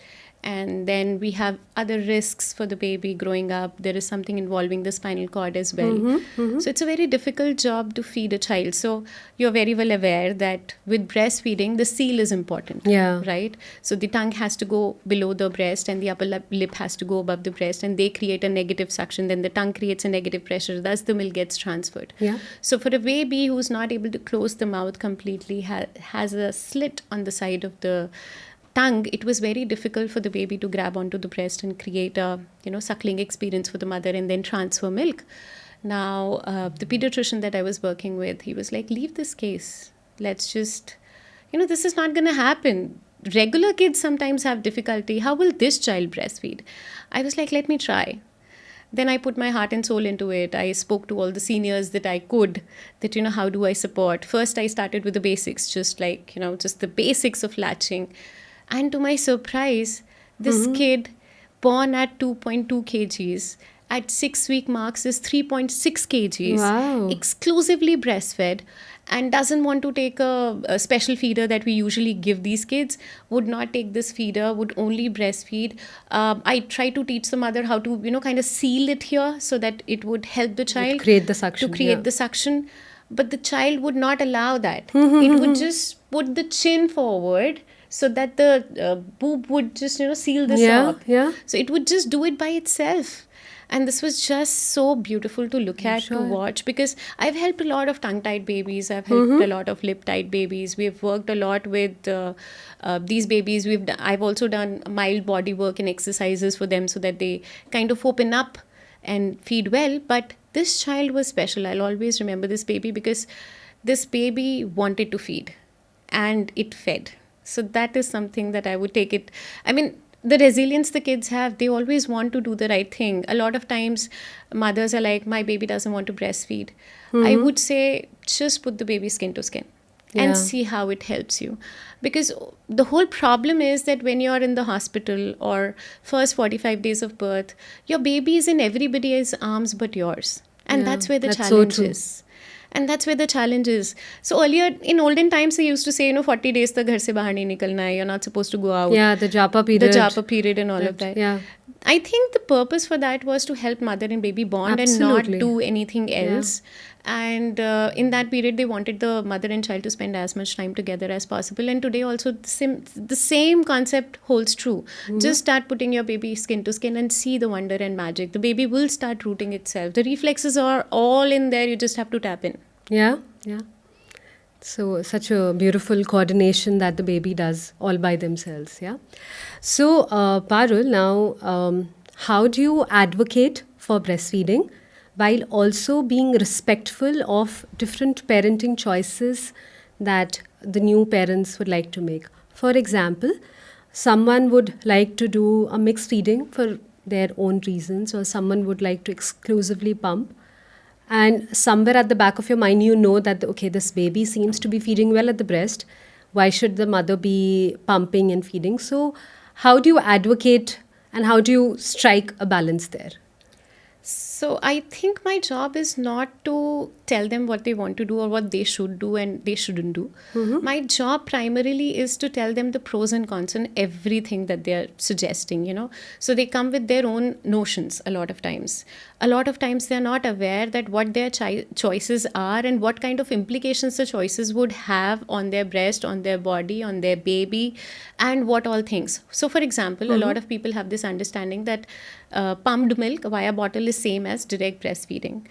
Speaker 1: and then we have other risks for the baby growing up. There is something involving the spinal cord as well. So it's a very difficult job to feed a child. So you're very well aware that with breastfeeding, the seal is important.
Speaker 2: Yeah.
Speaker 1: Right? So the tongue has to go below the breast and the upper lip has to go above the breast, and they create a negative suction. Then the tongue creates a negative pressure. Thus, the milk gets transferred.
Speaker 2: Yeah.
Speaker 1: So for a baby who's not able to close the mouth completely, has a slit on the side of the tongue, it was very difficult for the baby to grab onto the breast and create a suckling experience for the mother and then transfer milk. Now the pediatrician that I was working with, he was like, leave this case, let's just this is not going to happen. Regular kids sometimes have difficulty, how will this child breastfeed? I was like, let me try. Then I put my heart and soul into it. I spoke to all the seniors that I could, that, how do I support? First, I started with the basics, just the basics of latching. And to my surprise, this kid born at 2.2 kgs, at 6-week marks is 3.6 kgs,
Speaker 2: Wow.
Speaker 1: exclusively breastfed, and doesn't want to take a special feeder that we usually give these kids, would not take this feeder, would only breastfeed. I try to teach the mother how to, kind of seal it here so that it would help the child
Speaker 2: create the suction,
Speaker 1: to create
Speaker 2: yeah.
Speaker 1: the suction. But the child would not allow that. It would just put the chin forward so that the boob would just, seal this
Speaker 2: Yeah,
Speaker 1: up.
Speaker 2: yeah.
Speaker 1: So it would just do it by itself. And this was just so beautiful to look at,
Speaker 2: sure.
Speaker 1: to watch, because I've helped a lot of tongue-tied babies. I've helped a lot of lip-tied babies. We've worked a lot with these babies. I've also done mild body work and exercises for them so that they kind of open up and feed well. But this child was special. I'll always remember this baby because this baby wanted to feed and it fed. So that is something that I would take it. I mean, the resilience the kids have, they always want to do the right thing. A lot of times mothers are like, my baby doesn't want to breastfeed. I would say, just put the baby skin to skin and
Speaker 2: Yeah.
Speaker 1: see how it helps you. Because the whole problem is that when you're in the hospital or first 45 days of birth, your baby is in everybody's arms but yours. And
Speaker 2: Yeah,
Speaker 1: that's where the
Speaker 2: that's so
Speaker 1: challenge
Speaker 2: true.
Speaker 1: is. And that's where the challenge is. So earlier, in olden times, they used to say, 40 days tak ghar se bahar nahi nikalna hai, you're not supposed to go out.
Speaker 2: Yeah, the Japa period.
Speaker 1: The Japa period and all of that.
Speaker 2: Yeah.
Speaker 1: I think the purpose for that was to help mother and baby bond
Speaker 2: Absolutely.
Speaker 1: and not do anything else. And in that period, they wanted the mother and child to spend as much time together as possible. And today also, the same concept holds true. Just start putting your baby skin to skin and see the wonder and magic. The baby will start rooting itself. The reflexes are all in there. You just have to tap in.
Speaker 2: Yeah. So such a beautiful coordination that the baby does all by themselves. Yeah. So Parul, now how do you advocate for breastfeeding while also being respectful of different parenting choices that the new parents would like to make? For example, someone would like to do a mixed feeding for their own reasons, or someone would like to exclusively pump. And somewhere at the back of your mind, you know that, okay, this baby seems to be feeding well at the breast. Why should the mother be pumping and feeding? So how do you advocate and how do you strike a balance there?
Speaker 1: So I think my job is not to tell them what they want to do or what they should do and they shouldn't do. My job primarily is to tell them the pros and cons and everything that they're suggesting. So they come with their own notions a lot of times. A lot of times they're not aware that what their choices are and what kind of implications the choices would have on their breast, on their body, on their baby, and what all things. So for example, a lot of people have this understanding that pumped milk via bottle is same as direct breastfeeding.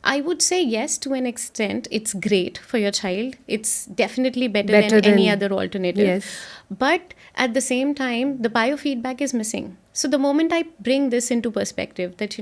Speaker 1: I would say yes, to an extent. It's great for your child. It's definitely better than any other alternative.
Speaker 2: Yes.
Speaker 1: But at the same time, the biofeedback is missing. So the moment I bring this into perspective, that,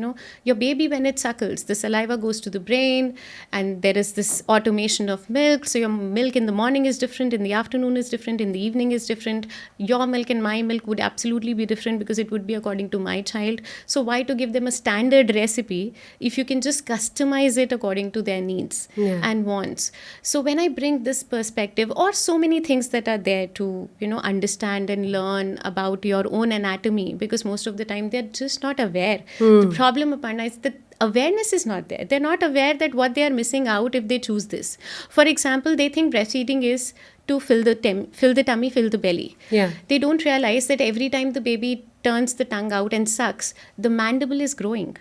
Speaker 1: your baby, when it suckles, the saliva goes to the brain and there is this automation of milk. So your milk in the morning is different, in the afternoon is different, in the evening is different. Your milk and my milk would absolutely be different because it would be according to my child. So why to give them a standard recipe if you can just customize it according to their needs and wants? So when I bring this perspective, or so many things that are there to, understand and learn about your own anatomy, because most of the time they're just not aware. The problem, Aparna, is that awareness is not there. They're not aware that what they are missing out if they choose this. For example, they think breastfeeding is to fill the tummy, fill the belly.
Speaker 2: Yeah.
Speaker 1: They don't realize that every time the baby turns the tongue out and sucks, the mandible is growing.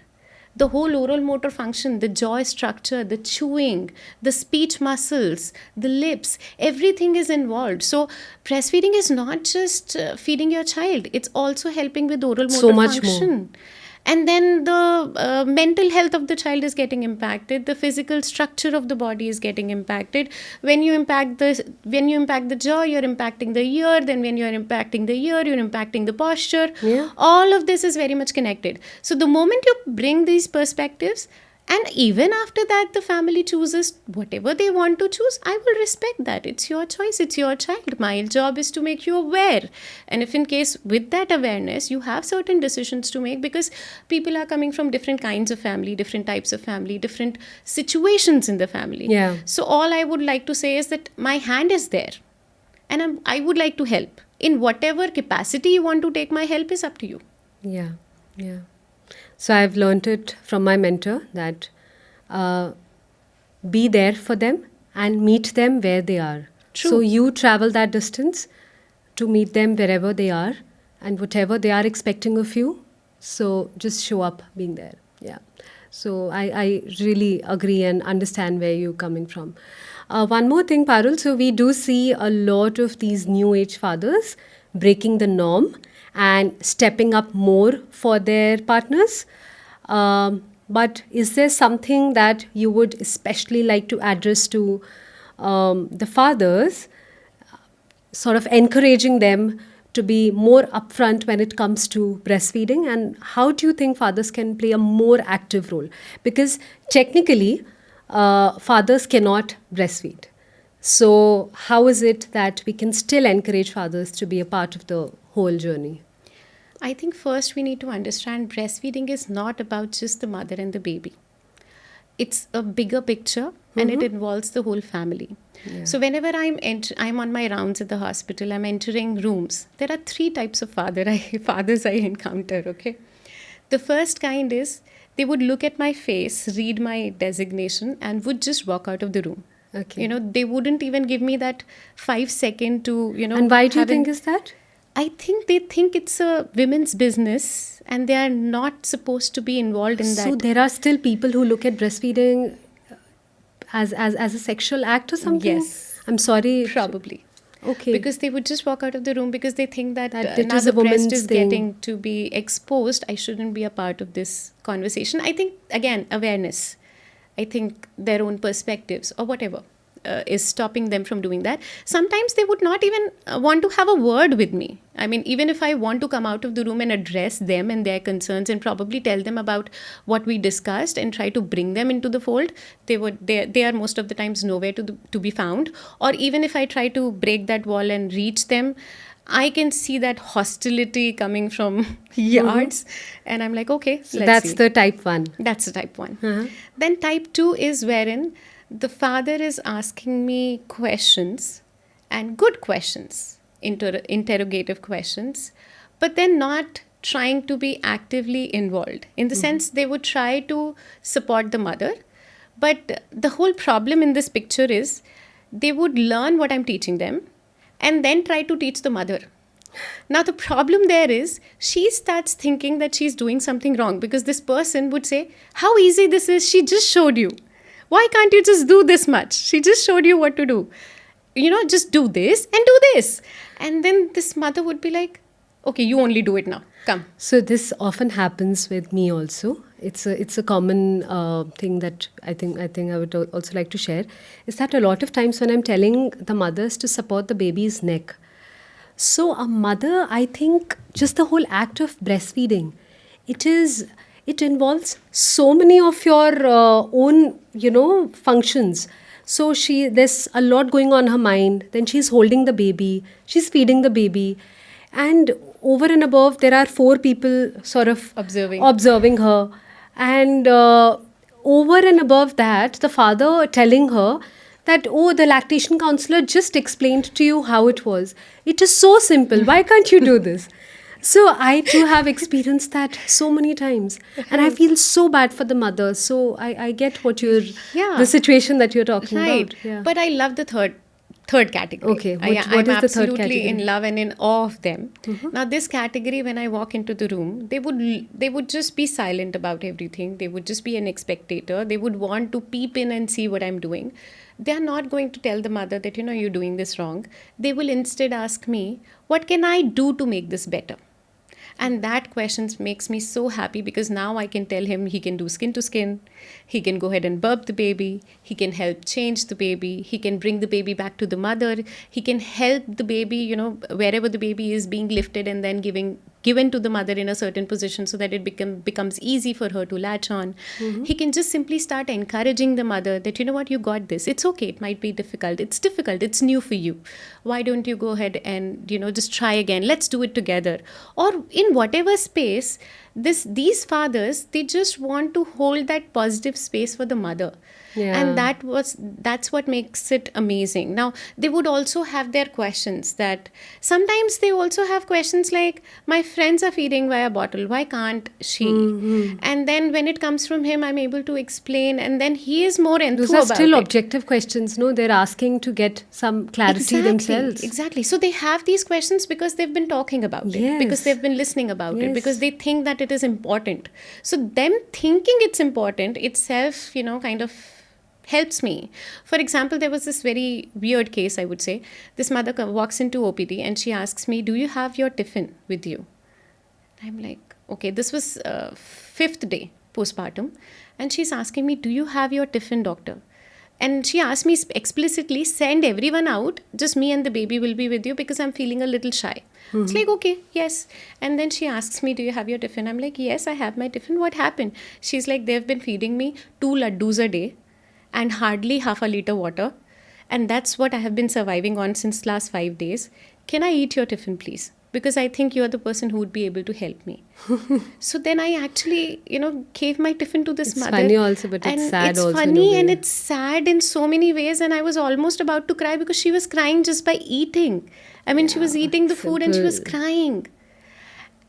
Speaker 1: The whole oral motor function, the jaw structure, the chewing, the speech muscles, the lips, everything is involved. So breastfeeding is not just feeding your child, it's also helping with oral motor
Speaker 2: So much
Speaker 1: function.
Speaker 2: more.
Speaker 1: And then the mental health of the child is getting impacted. The physical structure of the body is getting impacted. When you impact the jaw, you're impacting the ear. Then when you're impacting the ear, you're impacting the posture.
Speaker 2: Yeah.
Speaker 1: All of this is very much connected. So the moment you bring these perspectives, and even after that, the family chooses whatever they want to choose, I will respect that. It's your choice. It's your child. My job is to make you aware. And if in case with that awareness, you have certain decisions to make, because people are coming from different kinds of family, different types of family, different situations in the family.
Speaker 2: Yeah.
Speaker 1: So all I would like to say is that my hand is there. And I would like to help. In whatever capacity you want to take my help is up to you.
Speaker 2: Yeah. So I've learned it from my mentor that be there for them and meet them where they are.
Speaker 1: True.
Speaker 2: So you travel that distance to meet them wherever they are and whatever they are expecting of you. So just show up being there. Yeah. So I really agree and understand where you're coming from. One more thing, Parul. So we do see a lot of these new age fathers breaking the norm and stepping up more for their partners. But is there something that you would especially like to address to the fathers, sort of encouraging them to be more upfront when it comes to breastfeeding? And how do you think fathers can play a more active role? Because technically, fathers cannot breastfeed. So how is it that we can still encourage fathers to be a part of the whole journey?
Speaker 1: I think first we need to understand breastfeeding is not about just the mother and the baby. It's a bigger picture and it involves the whole family. Yeah. So whenever I'm on my rounds at the hospital, I'm entering rooms. There are 3 types of fathers I encounter, okay? The first kind is, they would look at my face, read my designation, and would just walk out of the room.
Speaker 2: Okay.
Speaker 1: They wouldn't even give me that 5 second to,
Speaker 2: And why do you
Speaker 1: have
Speaker 2: think is that?
Speaker 1: I think they think it's a women's business and they are not supposed to be involved in
Speaker 2: So
Speaker 1: that.
Speaker 2: there are still people who look at breastfeeding as a sexual act or something?
Speaker 1: Yes.
Speaker 2: I'm sorry.
Speaker 1: Probably.
Speaker 2: Okay.
Speaker 1: Because they would just walk out of the room because they think that,
Speaker 2: That it
Speaker 1: now
Speaker 2: is
Speaker 1: the
Speaker 2: a woman's
Speaker 1: breast is
Speaker 2: thing.
Speaker 1: getting to be exposed. I shouldn't be a part of this conversation. I think, again, awareness. I think their own perspectives or whatever is stopping them from doing that. Sometimes they would not even want to have a word with me. I mean, even if I want to come out of the room and address them and their concerns and probably tell them about what we discussed and try to bring them into the fold, they are most of the times nowhere to be found. Or even if I try to break that wall and reach them, I can see that hostility coming from yards, and I'm like, okay,
Speaker 2: So
Speaker 1: let's
Speaker 2: that's
Speaker 1: see.
Speaker 2: the type 1.
Speaker 1: That's the type 1.
Speaker 2: Uh-huh.
Speaker 1: Then type 2 is wherein the father is asking me questions, and good questions, interrogative questions, but then not trying to be actively involved. In the sense, they would try to support the mother, but the whole problem in this picture is they would learn what I'm teaching them and then try to teach the mother. Now, the problem there is she starts thinking that she's doing something wrong because this person would say, how easy this is, she just showed you. Why can't you just do this much? She just showed you what to do. Just do this and do this. And then this mother would be like, okay, you only do it now. Come.
Speaker 2: So this often happens with me also. It's a common thing that I think I would also like to share, is that a lot of times when I'm telling the mothers to support the baby's neck, so a mother, I think just the whole act of breastfeeding, it involves so many of your own functions. So there's a lot going on her mind. Then she's holding the baby, she's feeding the baby, and over and above there are 4 people sort of observing her, and over and above that the father telling her that, oh, the lactation counselor just explained to you how it was. It is so simple. Why can't you do this? So I too have experienced that so many times. And I feel so bad for the mother. So I get what the situation that you're talking
Speaker 1: Right.
Speaker 2: about. Yeah.
Speaker 1: But I love the third category.
Speaker 2: Okay,
Speaker 1: I'm
Speaker 2: what is the third
Speaker 1: absolutely
Speaker 2: category?
Speaker 1: in love and in awe of them. Now, this category, when I walk into the room, they would just be silent about everything. They would just be an spectator. They would want to peep in and see what I'm doing. They are not going to tell the mother that, you're doing this wrong. They will instead ask me, what can I do to make this better? And that question makes me so happy because now I can tell him he can do skin to skin. He can go ahead and burp the baby. He can help change the baby. He can bring the baby back to the mother. He can help the baby, wherever the baby is being lifted and then given to the mother in a certain position so that it becomes easy for her to latch on. He can just simply start encouraging the mother that, you got this. It's okay. It might be difficult. It's difficult. It's new for you. Why don't you go ahead and, just try again? Let's do it together. Or in whatever space, these fathers, they just want to hold that positive space for the mother.
Speaker 2: Yeah.
Speaker 1: And that's what makes it amazing. Now, they would also have their questions that sometimes they also have questions like, my friends are feeding via bottle, why can't she? And then when it comes from him, I'm able to explain, and then he is more enthused
Speaker 2: Those are
Speaker 1: about
Speaker 2: still
Speaker 1: it.
Speaker 2: objective questions, no? They're asking to get some clarity themselves.
Speaker 1: Exactly. So they have these questions because they've been talking about it, because they've been listening about it, because they think that it is important. So them thinking it's important itself, kind of helps me. For example, there was this very weird case, I would say. This mother walks into OPD and she asks me, do you have your tiffin with you? I'm like, okay, this was 5th day postpartum. And she's asking me, do you have your tiffin, doctor? And she asked me explicitly, send everyone out, just me and the baby will be with you because I'm feeling a little shy. It's like, okay, yes. And then she asks me, do you have your tiffin? I'm like, yes, I have my tiffin. What happened? She's like, they've been feeding me 2 laddus a day and hardly half a liter water. And that's what I have been surviving on since last 5 days. Can I eat your tiffin, please? Because I think you're the person who would be able to help me. So then I actually, gave my tiffin to this mother.
Speaker 2: It's funny also, but it's sad also.
Speaker 1: It's funny and it's sad in so many ways. And I was almost about to cry because she was crying just by eating. I mean, she was eating the food and she was crying.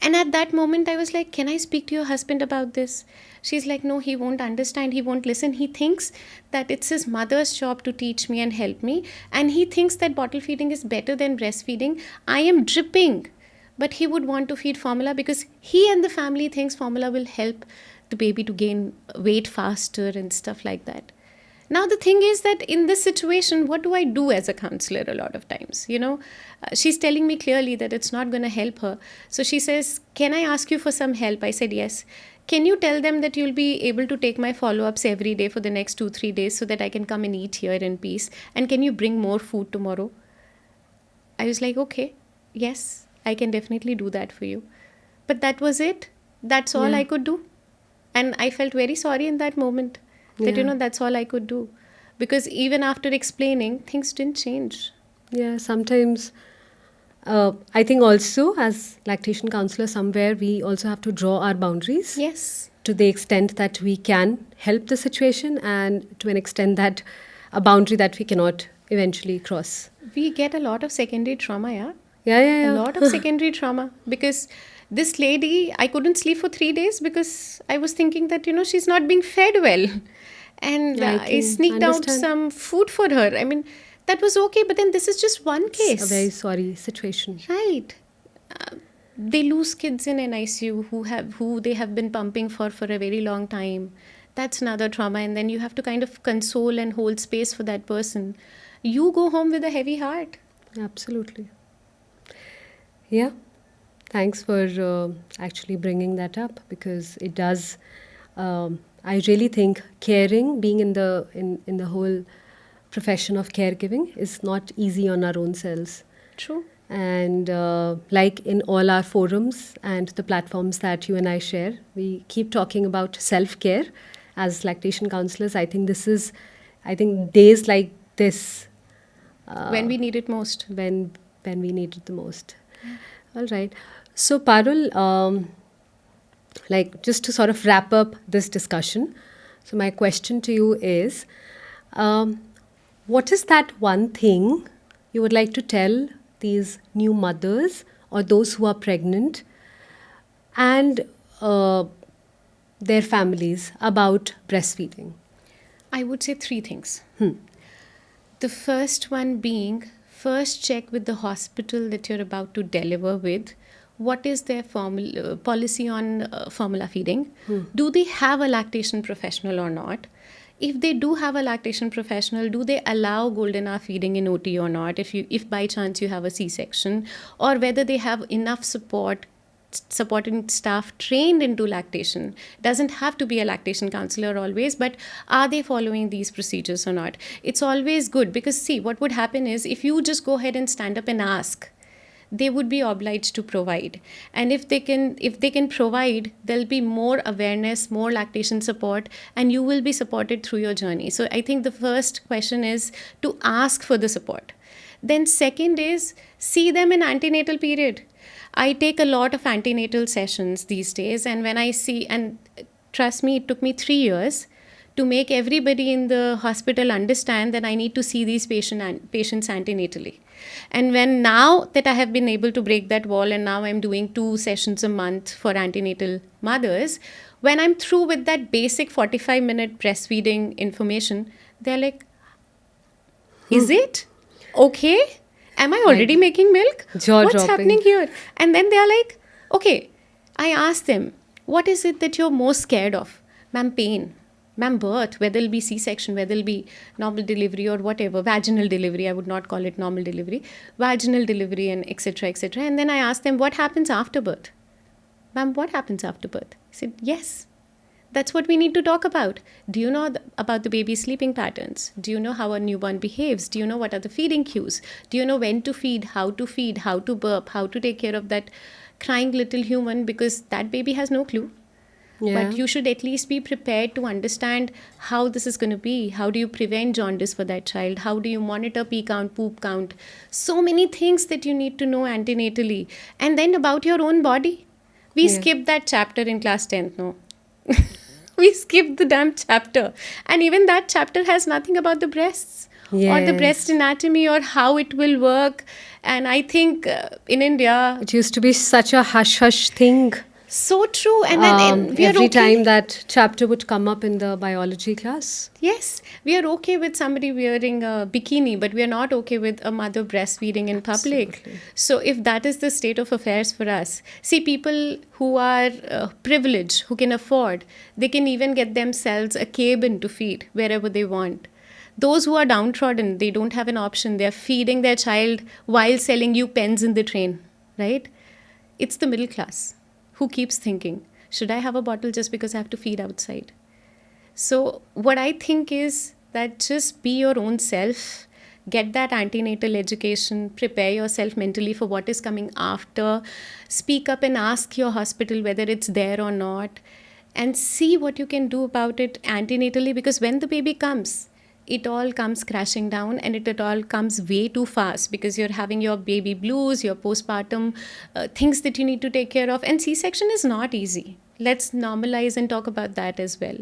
Speaker 1: And at that moment, I was like, can I speak to your husband about this? She's like, no, he won't understand. He won't listen. He thinks that it's his mother's job to teach me and help me. And he thinks that bottle feeding is better than breastfeeding. I am dripping. But he would want to feed formula because he and the family thinks formula will help the baby to gain weight faster and stuff like that. Now the thing is that in this situation, what do I do as a counselor? A lot of times, she's telling me clearly that it's not going to help her. So she says, can I ask you for some help? I said yes. Can you tell them that you'll be able to take my follow-ups every day for the next 2-3 days so that I can come and eat here in peace? And can you bring more food tomorrow? I was like, okay, yes, I can definitely do that for you. But that was it. That's all I could do. And I felt very sorry in that moment that, that's all I could do. Because even after explaining, things didn't change.
Speaker 2: Yeah, sometimes I think also as lactation counselor, somewhere we also have to draw our boundaries.
Speaker 1: Yes.
Speaker 2: To the extent that we can help the situation, and to an extent that a boundary that we cannot eventually cross.
Speaker 1: We get a lot of secondary trauma, yeah?
Speaker 2: Yeah.
Speaker 1: A lot of secondary trauma. Because this lady, I couldn't sleep for 3 days because I was thinking that, she's not being fed well. And I sneaked out some food for her. I mean, that was okay, but then this is just one case.
Speaker 2: It's a very sorry situation.
Speaker 1: Right. They lose kids in NICU who they have been pumping for a very long time. That's another trauma. And then you have to kind of console and hold space for that person. You go home with a heavy heart.
Speaker 2: Absolutely. Yeah. Thanks for actually bringing that up, because it does. I really think caring, being in the whole profession of caregiving, is not easy on our own selves.
Speaker 1: True.
Speaker 2: And like in all our forums and the platforms that you and I share, we keep talking about self-care as lactation counselors. I think days like this,
Speaker 1: when we need it most.
Speaker 2: When we need it the most. All right. So Parul, like just to sort of wrap up this discussion, so my question to you is, what is that one thing you would like to tell these new mothers or those who are pregnant and their families about breastfeeding?
Speaker 1: I would say 3 things. The first one being, first check with the hospital that you're about to deliver with. What is their policy on formula feeding? Do they have a lactation professional or not? If they do have a lactation professional, do they allow golden hour feeding in OT or not, if by chance you have a C-section? Or whether they have enough supporting staff trained into lactation. Doesn't have to be a lactation counselor always, but are they following these procedures or not? It's always good, because see, what would happen is if you just go ahead and stand up and ask, they would be obliged to provide. And if they can provide, there'll be more awareness, more lactation support, and you will be supported through your journey. So I think the first question is to ask for the support. Then second is, see them in antenatal period. I take a lot of antenatal sessions these days, and when I see, and trust me, it took me 3 years to make everybody in the hospital understand that I need to see these patients antenatally. And when now that I have been able to break that wall, and now I'm doing 2 sessions a month for antenatal mothers, when I'm through with that basic 45-minute breastfeeding information, they're like, is it okay? Am I already making milk? What's happening here? And then they're like, okay. I ask them, what is it that you're most scared of? Ma'am, pain. Ma'am, birth, whether it'll be C-section, whether it'll be normal delivery or whatever, vaginal delivery, I would not call it normal delivery, vaginal delivery, and etc., etc. And then I asked them, what happens after birth? Ma'am, what happens after birth? I said, yes, that's what we need to talk about. Do you know about the baby's sleeping patterns? Do you know how a newborn behaves? Do you know what are the feeding cues? Do you know when to feed, how to burp, how to take care of that crying little human? Because that baby has no clue. Yeah. But you should at least be prepared to understand how this is going to be. How do you prevent jaundice for that child? How do you monitor pee count, poop count? So many things that you need to know antenatally. And then about your own body. We skipped that chapter in class 10th, no? We skipped the damn chapter. And even that chapter has nothing about the breasts or the breast
Speaker 2: Yes.
Speaker 1: anatomy or how it will work. And I think in India,
Speaker 2: It used to be such a hush hush thing.
Speaker 1: so true. And we are
Speaker 2: Every time
Speaker 1: okay.
Speaker 2: that chapter would come up in the biology class.
Speaker 1: Yes, we are okay with somebody wearing a bikini, but we are not okay with a mother breastfeeding in public.
Speaker 2: Absolutely.
Speaker 1: So, if that is the state of affairs for us, see, people who are privileged, who can afford, they can even get themselves a cabin to feed wherever they want. Those who are downtrodden, they don't have an option. They are feeding their child while selling you pens in the train, right? It's the middle class who keeps thinking, should I have a bottle just because I have to feed outside? So, what I think is that just be your own self, get that antenatal education, prepare yourself mentally for what is coming after, speak up and ask your hospital whether it's there or not, and see what you can do about it antenatally, because when the baby comes, it all comes crashing down, and it all comes way too fast because you're having your baby blues, your postpartum things that you need to take care of. And C-section is not easy. Let's normalize and talk about that as well.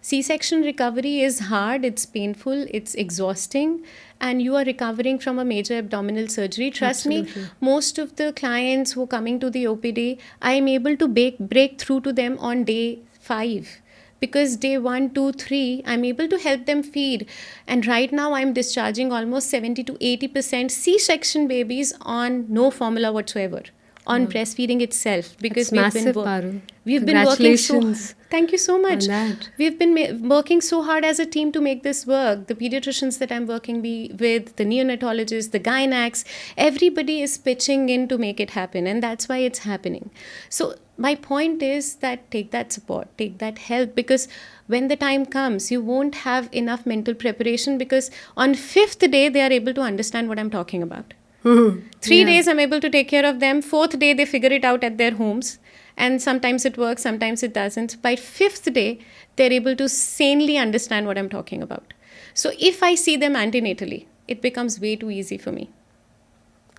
Speaker 1: C-section recovery is hard, it's painful, it's exhausting, and you are recovering from a major abdominal surgery. Trust me,
Speaker 2: Absolutely.
Speaker 1: most of the clients who are coming to the OPD, I am able to break through to them on day 5, because day 1, 2, 3, I'm able to help them feed. And right now I'm discharging almost 70 to 80% C-section babies on no formula whatsoever, on breastfeeding itself, because
Speaker 2: It's massive, Parul.
Speaker 1: we've been working so
Speaker 2: Congratulations
Speaker 1: thank you so much.
Speaker 2: on that.
Speaker 1: We've been working so hard as a team to make this work. The pediatricians that I'm working with, the neonatologists, the gynacs, everybody is pitching in to make it happen, and that's why it's happening. So my point is that take that support, take that help, because when the time comes, you won't have enough mental preparation, because on 5th day they are able to understand what I'm talking about. 3 days I'm able to take care of them. 4th day they figure it out at their homes, and sometimes it works, sometimes it doesn't. By 5th day they're able to sanely understand what I'm talking about. So if I see them antenatally, it becomes way too easy for me.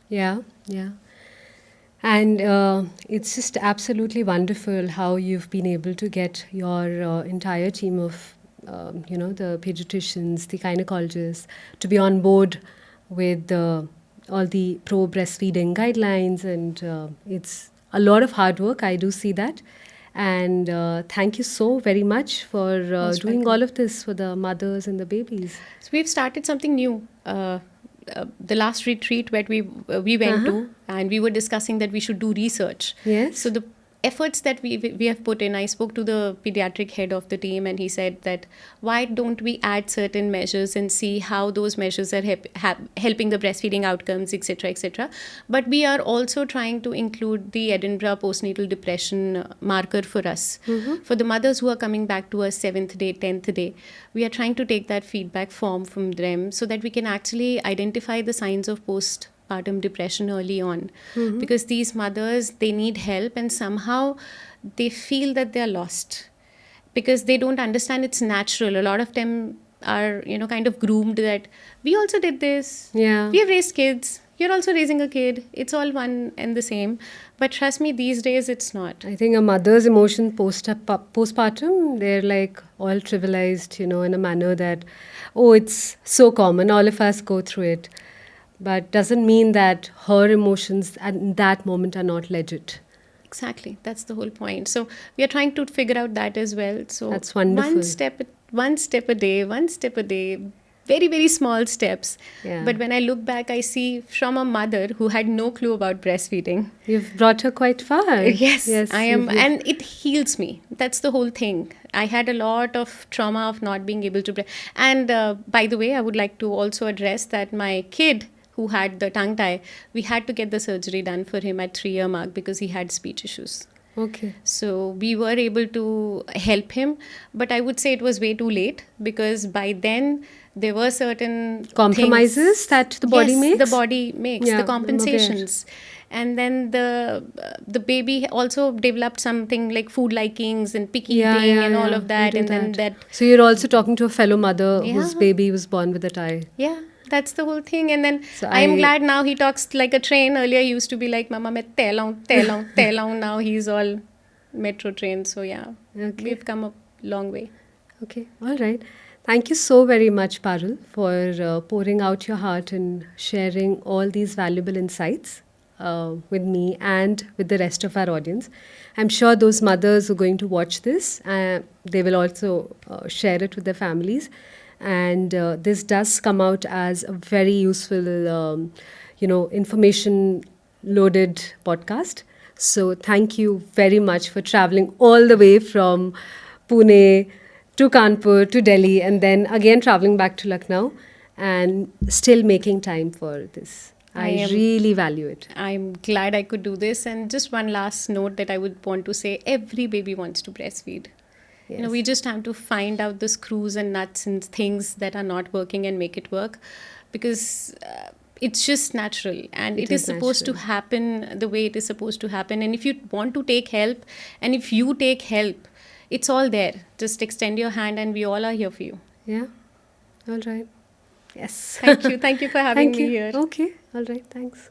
Speaker 2: Yeah, yeah. And it's just absolutely wonderful how you've been able to get your entire team of, the pediatricians, the gynecologists, to be on board with all the pro breastfeeding guidelines. And it's a lot of hard work. I do see that. And thank you so very much for
Speaker 1: Most
Speaker 2: doing
Speaker 1: welcome.
Speaker 2: all of this for the mothers and the babies.
Speaker 1: So we've started something new. The last retreat where we went to, and we were discussing that we should do research.
Speaker 2: Yes.
Speaker 1: So the efforts that we have put in, I spoke to the pediatric head of the team, and he said that why don't we add certain measures and see how those measures are helping the breastfeeding outcomes, etc., etc. But we are also trying to include the Edinburgh postnatal depression marker for us. For the mothers who are coming back to us 7th day, 10th day, we are trying to take that feedback form from them so that we can actually identify the signs of postpartum depression early on. Because these mothers, they need help, and somehow they feel that they are lost because they don't understand it's natural. A lot of them are kind of groomed that we also did this,
Speaker 2: Yeah.
Speaker 1: we have raised kids, you're also raising a kid, it's all one and the same. But trust me, these days it's not.
Speaker 2: I think a mother's emotion postpartum, they're like all trivialized, in a manner that, oh, it's so common, all of us go through it. But doesn't mean that her emotions at that moment are not legit.
Speaker 1: Exactly, that's the whole point. So we are trying to figure out that as well. So
Speaker 2: That's wonderful.
Speaker 1: one step a day, very, very small steps.
Speaker 2: Yeah.
Speaker 1: But when I look back, I see from a mother who had no clue about breastfeeding.
Speaker 2: You've brought her quite far.
Speaker 1: Yes, I am,
Speaker 2: you've-
Speaker 1: and it heals me. That's the whole thing. I had a lot of trauma of not being able to and by the way, I would like to also address that my kid who had the tongue tie, we had to get the surgery done for him at 3-year mark because he had speech issues.
Speaker 2: Okay.
Speaker 1: So we were able to help him, but I would say it was way too late, because by then there were certain
Speaker 2: Compromises
Speaker 1: things,
Speaker 2: that the body
Speaker 1: yes,
Speaker 2: makes?
Speaker 1: the body makes,
Speaker 2: Yeah,
Speaker 1: the
Speaker 2: I'm aware.
Speaker 1: compensations. And then the baby also developed something like food likings and picky eating and all of
Speaker 2: They
Speaker 1: that.
Speaker 2: do
Speaker 1: And then that,
Speaker 2: So you're also talking to a fellow mother whose
Speaker 1: Yeah.
Speaker 2: baby was born with a tie.
Speaker 1: yeah, that's the whole thing. And then
Speaker 2: So
Speaker 1: I'm
Speaker 2: I-
Speaker 1: glad now he talks like a train. Earlier he used to be like, Mama, main telaung. Now he's all metro train. So yeah,
Speaker 2: Okay.
Speaker 1: we've come a long way.
Speaker 2: Okay, all right. Thank you so very much, Parul, for pouring out your heart and sharing all these valuable insights with me and with the rest of our audience. I'm sure those mothers who are going to watch this, they will also share it with their families. And this does come out as a very useful, information loaded podcast. So thank you very much for traveling all the way from Pune to Kanpur to Delhi and then again traveling back to Lucknow and still making time for this.
Speaker 1: I
Speaker 2: I
Speaker 1: am
Speaker 2: really value it.
Speaker 1: I'm glad I could do this. And just one last note that I would want to say, every baby wants to breastfeed. You know,
Speaker 2: Yes.
Speaker 1: we just have to find out the screws and nuts and things that are not working and make it work, because it's just natural and
Speaker 2: It
Speaker 1: it is
Speaker 2: is
Speaker 1: supposed to
Speaker 2: natural.
Speaker 1: happen the way it is supposed to happen. And if you want to take help, and if you take help, it's all there. Just extend your hand and we all are here for you.
Speaker 2: Yeah. All right. Yes.
Speaker 1: Thank you. Thank you for having
Speaker 2: Thank
Speaker 1: me
Speaker 2: you.
Speaker 1: here.
Speaker 2: Okay. All right. Thanks.